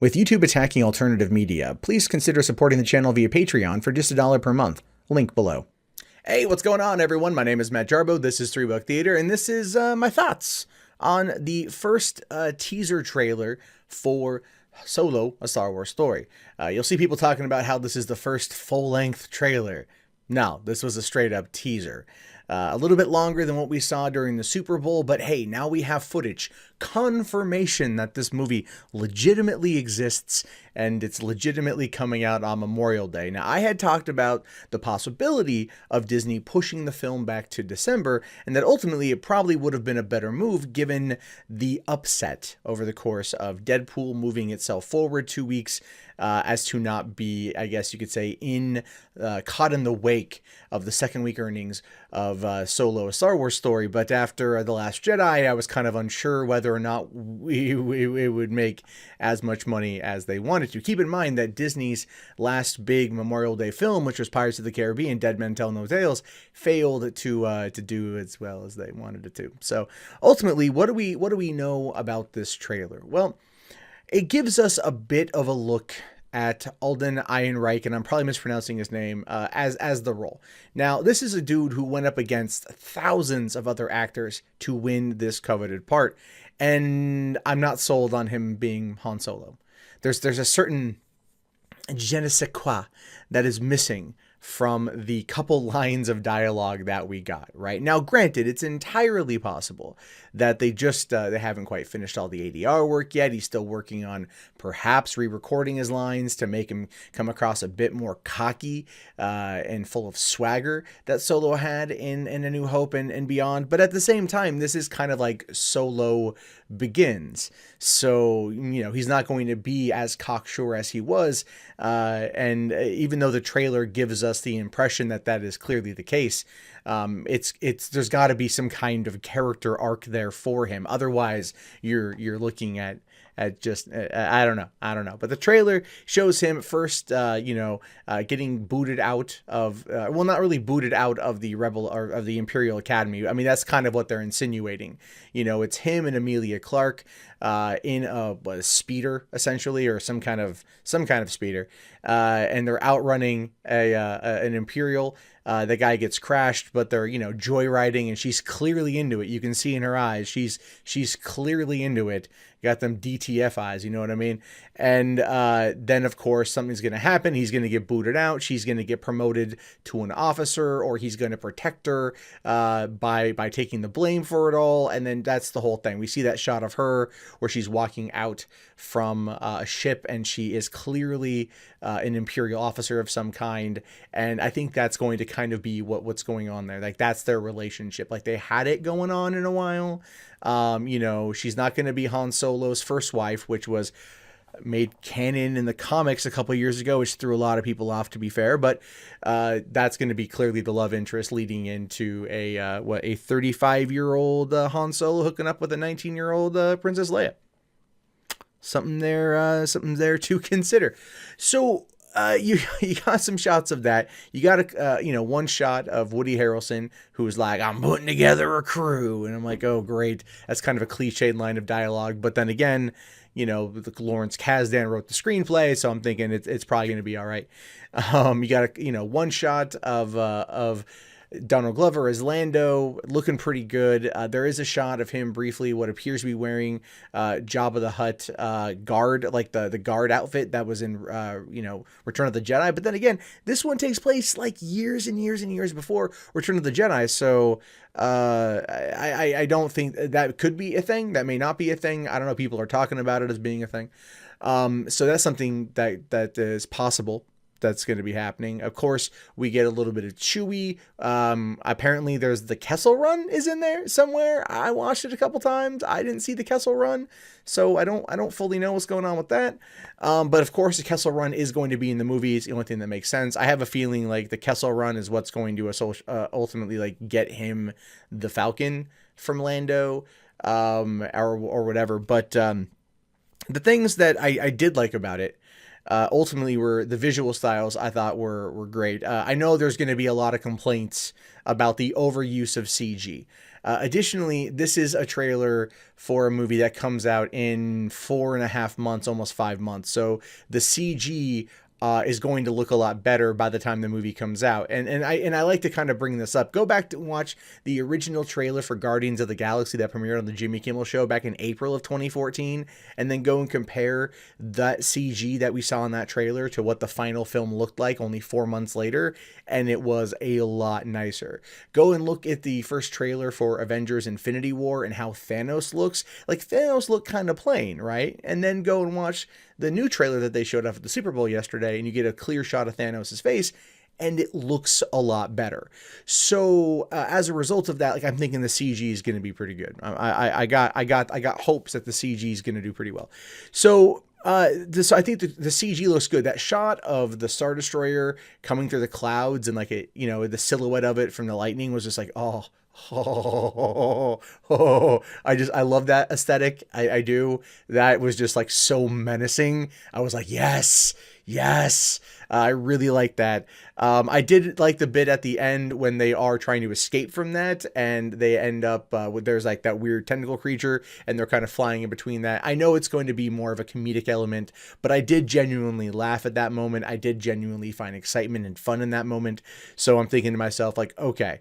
With YouTube attacking alternative media, please consider supporting the channel via Patreon for just $1 per month. Link below. Hey, what's going on, everyone? My name is Matt Jarbo. This is 3 Buck Theater, and this is my thoughts on the first teaser trailer for Solo, A Star Wars Story. You'll see people talking about how this is the first full-length trailer. No, this was a straight-up teaser. A little bit longer than what we saw during the Super Bowl, but hey, now we have footage, confirmation that this movie legitimately exists and it's legitimately coming out on Memorial Day. Now, I had talked about the possibility of Disney pushing the film back to December, and that ultimately it probably would have been a better move given the upset over the course of Deadpool moving itself forward 2 weeks, as to not be, I guess you could say, caught in the wake of the second week earnings of Solo, A Star Wars Story. But after The Last Jedi, I was kind of unsure whether or not it would make as much money as they wanted to. Keep in mind that Disney's last big Memorial Day film, which was Pirates of the Caribbean, Dead Men Tell No Tales, failed to do as well as they wanted it to. So ultimately, what do we know about this trailer? Well, it gives us a bit of a look at Alden Ehrenreich, and I'm probably mispronouncing his name, as the role. Now, this is a dude who went up against thousands of other actors to win this coveted part, and I'm not sold on him being Han Solo. There's a certain je ne sais quoi that is missing from the couple lines of dialogue that we got, right? Now, granted, it's entirely possible that they haven't quite finished all the ADR work yet. He's still working on perhaps re-recording his lines to make him come across a bit more cocky and full of swagger that Solo had in A New Hope and beyond. But at the same time, this is kind of like Solo Begins. So, you know, he's not going to be as cocksure as he was. And even though the trailer gives us the impression that that is clearly the case, there's got to be some kind of character arc there for him. Otherwise, you're looking at just I don't know. But the trailer shows him first, getting booted out of well, not really booted out of the Rebel or of the Imperial Academy. I mean, that's kind of what they're insinuating. You know, it's him and Emilia Clark in a speeder essentially, or some kind of speeder, and they're outrunning an Imperial. The guy gets crashed, but they're, joyriding, and she's clearly into it. You can see in her eyes, she's clearly into it. Got them DTF eyes, you know what I mean? And then, of course, something's going to happen. He's going to get booted out. She's going to get promoted to an officer, or he's going to protect her by taking the blame for it all. And then that's the whole thing. We see that shot of her where she's walking out from a ship, and she is clearly an Imperial officer of some kind. And I think that's going to kind of be what's going on there. Like, that's their relationship. Like, they had it going on in a while. She's not going to be Han Solo's first wife, which was made canon in the comics a couple years ago, which threw a lot of people off, to be fair. But that's going to be clearly the love interest leading into a 35-year-old Han Solo hooking up with a 19-year-old Princess Leia. Something there to consider. So you got some shots of that. You got one shot of Woody Harrelson who's like, "I'm putting together a crew," and I'm like, oh great, that's kind of a cliched line of dialogue. But then again, Lawrence Kasdan wrote the screenplay, so I'm thinking it's probably going to be all right. You got one shot of Donald Glover as Lando, looking pretty good. There is a shot of him briefly, what appears to be wearing Jabba the Hutt guard, like the guard outfit that was in Return of the Jedi. But then again, this one takes place like years and years and years before Return of the Jedi. So I don't think that could be a thing. That may not be a thing. I don't know. People are talking about it as being a thing. So that's something that is possible. That's going to be happening. Of course, we get a little bit of Chewie. Apparently there's the Kessel Run is in there somewhere. I watched it a couple times. I didn't see the Kessel Run, so I don't fully know what's going on with that. But of course, the Kessel Run is going to be in the movie. It's the only thing that makes sense. I have a feeling like the Kessel Run is what's going to ultimately like get him the Falcon from Lando, or whatever. But the things that I did like about it, ultimately were the visual styles I thought were great. I know there's going to be a lot of complaints about the overuse of CG. Additionally, this is a trailer for a movie that comes out in 4.5 months, almost 5 months. So the CG is going to look a lot better by the time the movie comes out. And I like to kind of bring this up. Go back to watch the original trailer for Guardians of the Galaxy that premiered on the Jimmy Kimmel Show back in April of 2014, and then go and compare that CG that we saw in that trailer to what the final film looked like only 4 months later, and it was a lot nicer. Go and look at the first trailer for Avengers Infinity War and how Thanos looks. Like, Thanos looked kind of plain, right? And then go and watch the new trailer that they showed off at the Super Bowl yesterday, and you get a clear shot of Thanos' face, and it looks a lot better. So as a result of that, like, I'm thinking the CG is going to be pretty good. I got hopes that the CG is going to do pretty well. So I think the CG looks good. That shot of the Star Destroyer coming through the clouds and like it, the silhouette of it from the lightning was just like, I love that aesthetic. I do. That was just like so menacing. I was like, yes. I really like that. I did like the bit at the end when they are trying to escape from that, and they end up with, there's like that weird tentacle creature, and they're kind of flying in between that. I know it's going to be more of a comedic element, but I did genuinely laugh at that moment. I did genuinely find excitement and fun in that moment. So I'm thinking to myself, like, okay,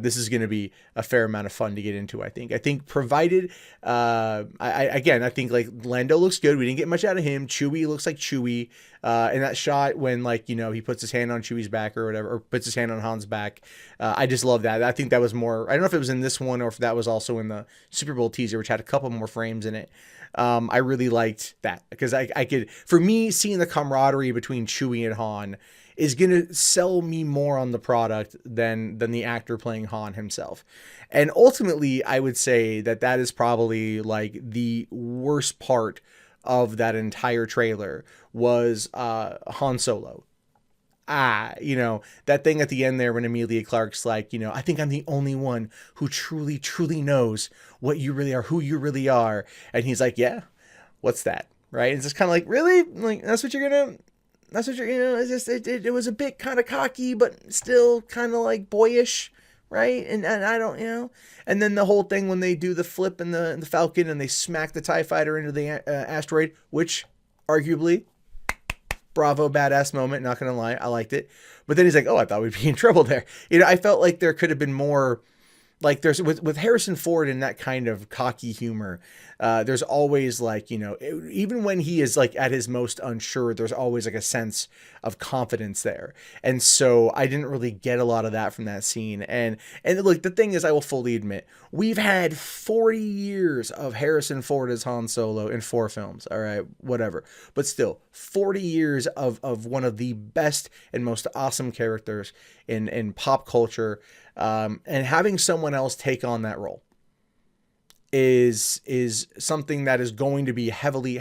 this is going to be a fair amount of fun to get into. I think provided, I think like Lando looks good. We didn't get much out of him. Chewie looks like Chewie, in that shot when like, he puts his hand on Chewie's back or whatever, or puts his hand on Han's back. I just love that. I think that was more, I don't know if it was in this one or if that was also in the Super Bowl teaser, which had a couple more frames in it. I really liked that because I could, for me, seeing the camaraderie between Chewie and Han is going to sell me more on the product than the actor playing Han himself. And ultimately, I would say that is probably like the worst part of that entire trailer was Han Solo. That thing at the end there when Emilia Clark's like, I think I'm the only one who truly, truly knows what you really are, who you really are. And he's like, yeah, what's that? Right? It's just kind of like, really? Like, that's what you're it's just, it was a bit kind of cocky, but still kind of like boyish. Right. And I don't, and then the whole thing when they do the flip in the Falcon and they smack the TIE fighter into the asteroid, which arguably, bravo, badass moment. Not going to lie. I liked it. But then he's like, oh, I thought we'd be in trouble there. I felt like there could have been more. Like there's with Harrison Ford and that kind of cocky humor, there's always like, even when he is like at his most unsure, there's always like a sense of confidence there. And so I didn't really get a lot of that from that scene. And look, the thing is, I will fully admit, we've had 40 years of Harrison Ford as Han Solo in 4 films. All right, whatever. But still, 40 years of one of the best and most awesome characters in pop culture. And having someone else take on that role is something that is going to be heavily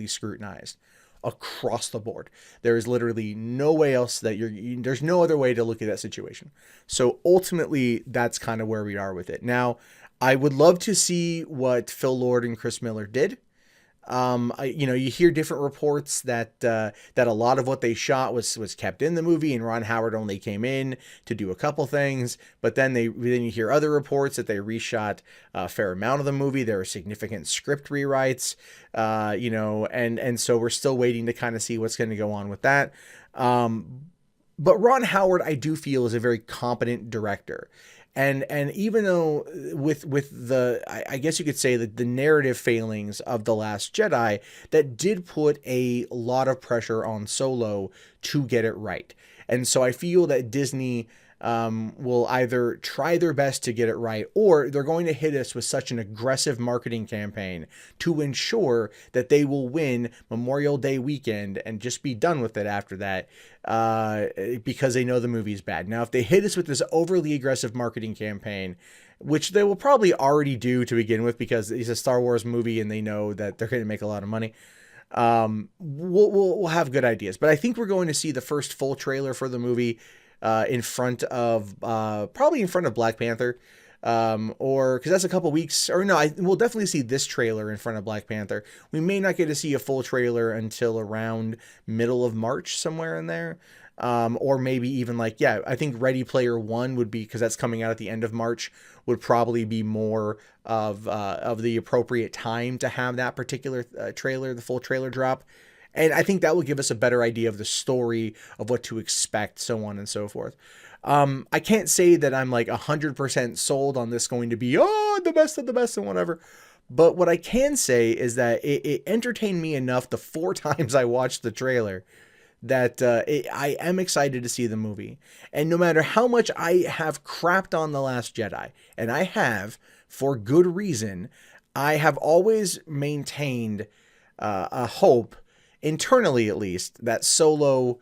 scrutinized across the board. There is literally no way else there's no other way to look at that situation. So ultimately, that's kind of where we are with it. Now, I would love to see what Phil Lord and Chris Miller did. You hear different reports that a lot of what they shot was kept in the movie, and Ron Howard only came in to do a couple things. But then you hear other reports that they reshot a fair amount of the movie. There are significant script rewrites, and so we're still waiting to kind of see what's going to go on with that. But Ron Howard, I do feel, is a very competent director. And even though with the, I guess you could say that the narrative failings of The Last Jedi, that did put a lot of pressure on Solo to get it right. And so I feel that Disney will either try their best to get it right, or they're going to hit us with such an aggressive marketing campaign to ensure that they will win Memorial Day weekend and just be done with it after that, because they know the movie's bad. Now, if they hit us with this overly aggressive marketing campaign, which they will probably already do to begin with because it's a Star Wars movie and they know that they're going to make a lot of money, we'll have good ideas. But I think we're going to see the first full trailer for the movie probably in front of Black Panther. or because that's a couple weeks, or no, we'll definitely see this trailer in front of Black Panther. We may not get to see a full trailer until around middle of March, somewhere in there. Or maybe even like, yeah, I think Ready Player One would be, because that's coming out at the end of March, would probably be more of the appropriate time to have that particular trailer, the full trailer drop. And I think that will give us a better idea of the story, of what to expect, so on and so forth. I can't say that I'm like 100% sold on this going to be, the best of the best and whatever. But what I can say is that it entertained me enough the 4 times I watched the trailer that I am excited to see the movie. And no matter how much I have crapped on The Last Jedi, and I have, for good reason, I have always maintained a hope, internally at least, that Solo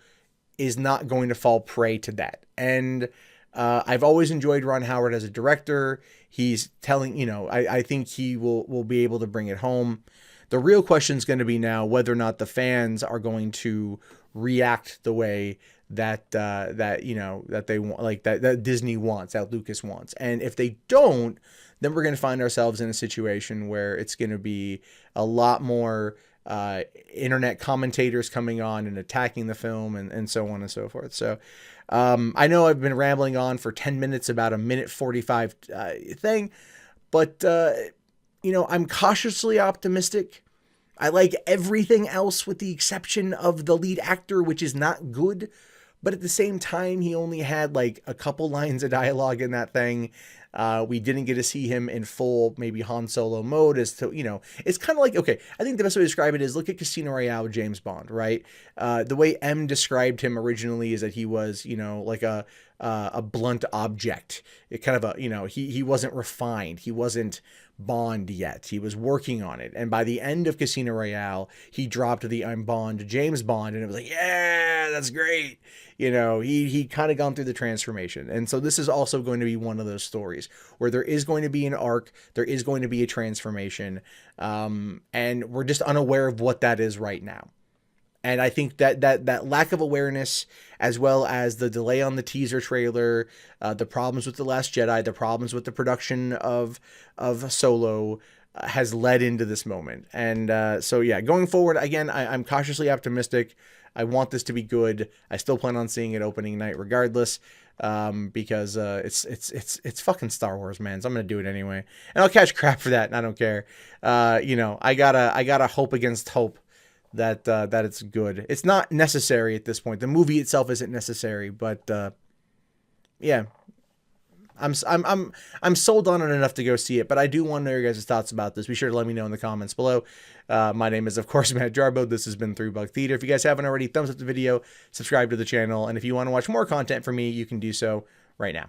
is not going to fall prey to that. And I've always enjoyed Ron Howard as a director. He's telling, I think he will be able to bring it home. The real question is going to be now whether or not the fans are going to react the way that they want, like that Disney wants, that Lucas wants. And if they don't, then we're going to find ourselves in a situation where it's going to be a lot more internet commentators coming on and attacking the film, and so on and so forth. So I know I've been rambling on for 10 minutes about a 1:45 thing, but I'm cautiously optimistic. I like everything else with the exception of the lead actor, which is not good. But at the same time, he only had like a couple lines of dialogue in that thing. We didn't get to see him in full, maybe Han Solo mode, as to, it's kind of like, okay, I think the best way to describe it is look at Casino Royale with James Bond, right? The way M described him originally is that he was, like a blunt object. It kind of he wasn't refined. He wasn't Bond yet. He was working on it. And by the end of Casino Royale, he dropped the I'm Bond to James Bond, and it was like, yeah, that's great. He kind of gone through the transformation. And so this is also going to be one of those stories where there is going to be an arc, there is going to be a transformation, and we're just unaware of what that is right now. And I think that lack of awareness, as well as the delay on the teaser trailer, the problems with The Last Jedi, the problems with the production of Solo, has led into this moment. And so, yeah, going forward, again, I'm cautiously optimistic. I want this to be good. I still plan on seeing it opening night regardless, because it's fucking Star Wars, man. So I'm gonna do it anyway, and I'll catch crap for that, and I don't care. I gotta hope against hope that it's good. It's not necessary at this point. The movie itself isn't necessary, but yeah. I'm sold on it enough to go see it, but I do want to know your guys' thoughts about this. Be sure to let me know in the comments below. My name is, of course, Matt Jarbo. This has been 3 Buck Theater. If you guys haven't already, thumbs up the video, subscribe to the channel, and if you want to watch more content from me, you can do so right now.